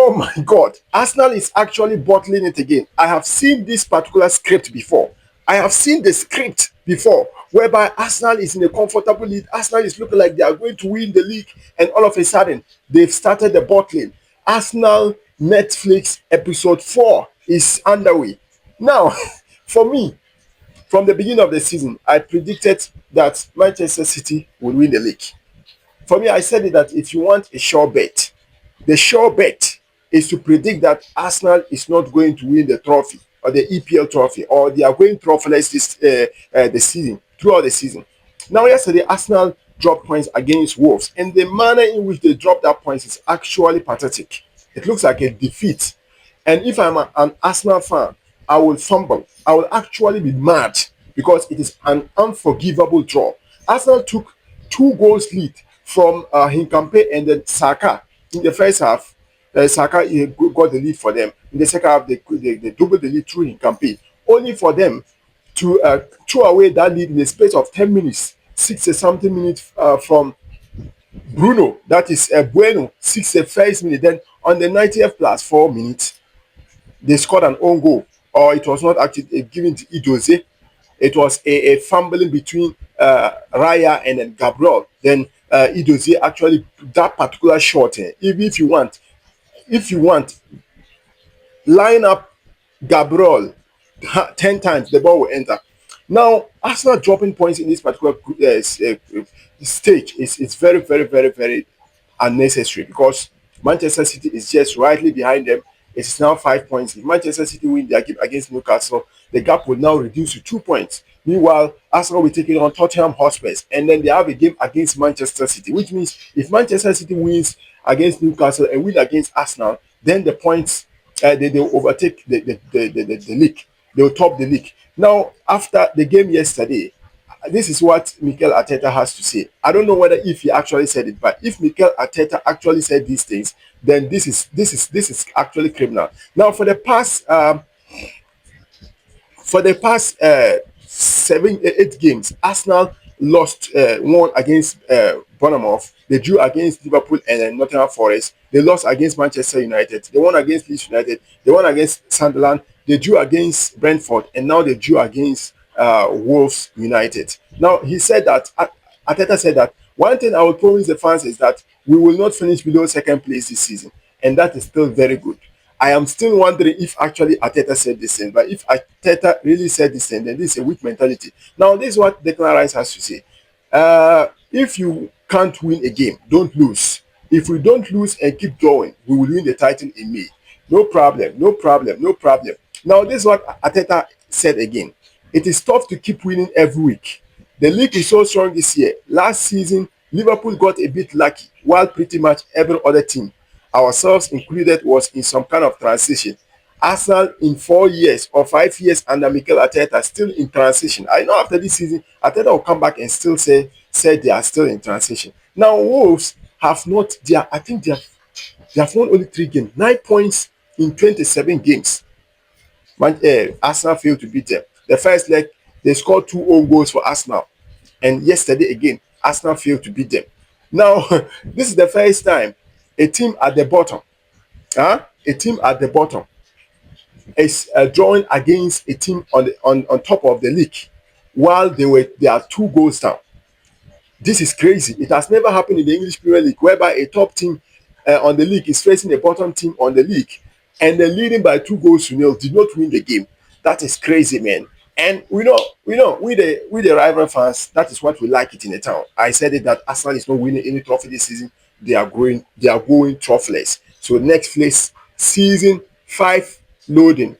Oh my God, Arsenal is actually bottling it again. I have seen this particular script before. I have seen the script before whereby Arsenal is in a comfortable lead. Arsenal is looking like they are going to win the league, and all of a sudden, they've started the bottling. Arsenal Netflix episode 4 is underway. Now, for me, from the beginning of the season, I predicted that Manchester City would win the league. For me, I said it that if you want a sure bet, the sure bet is to predict that Arsenal is not going to win the trophy or the EPL trophy, or they are going trophyless the season throughout the season. Now, yesterday Arsenal dropped points against Wolves, and the manner in which they dropped that points is actually pathetic. It looks like a defeat. And if I'm an Arsenal fan, I will fumble. I will actually be mad because it is an unforgivable draw. Arsenal took 2 goals lead from Hincanpei and then Saka in the first half. Saka got the lead for them. In the second half, they doubled the lead through Hincanpei, only for them to throw away that lead in the space of 10 minutes, 60 something minutes from Bruno. That is Bueno, 61st minute. Then on the 90th plus 4 minutes, they scored an own goal, or it was not actually given to Idoze. It was a fumbling between Raya and then Gabriel. Then Idoze actually that particular shot. Even if you want, line up Gabriel 10 times, the ball will enter. Now, Arsenal dropping points in this particular stage is very, very, very, very unnecessary because Manchester City is just rightly behind them. It is now 5 points. If Manchester City win their game against Newcastle, the gap will now reduce to 2 points. Meanwhile, Arsenal will be taking on Tottenham Hotspurs, and then they have a game against Manchester City, which means if Manchester City wins against Newcastle and win against Arsenal, then the points they will overtake the league. They will top the league. Now, after the game yesterday, this is what Mikel Arteta has to say. I don't know whether if he actually said it, but if Mikel Arteta actually said these things, then this is actually criminal. Now, for the past 7 8 games, Arsenal lost one against Bournemouth. They drew against Liverpool and Nottingham Forest. They lost against Manchester United. They won against Leeds United. They won against Sunderland. They drew against Brentford, and now they drew against Wolves United. Now he said that Arteta said that one thing I will promise the fans is that we will not finish below second place this season, and that is still very good. I am still wondering if actually Arteta said this thing, but if Arteta really said this thing, then this is a weak mentality. Now, this is what Declan Rice has to say. If you can't win a game, don't lose. If we don't lose and keep drawing, we will win the title in May. No problem, no problem, no problem. Now, this is what Arteta said again. It is tough to keep winning every week. The league is so strong this year. Last season, Liverpool got a bit lucky, while pretty much every other team, ourselves included, was in some kind of transition. Arsenal in 4 years or 5 years under Mikel Arteta still in transition. I know after this season, Arteta will come back and still say they are still in transition. Now Wolves have not. I think they have won only 3 games, 9 points in 27 games. Arsenal failed to beat them. The first leg, they scored 2 own goals for Arsenal, and yesterday again, Arsenal failed to beat them. Now this is the first time a team at the bottom, a team at the bottom is drawing against a team on top of the league while they are 2 goals down. This is crazy. It has never happened in the English Premier League whereby a top team on the league is facing a bottom team on the league, and they're leading by 2 goals to nil, did not win the game. That is crazy, man. And we the rival fans, that is what we like it in the town. I said it that Arsenal is not winning any trophy this season. They are going trophyless. So next place, season 5 loading.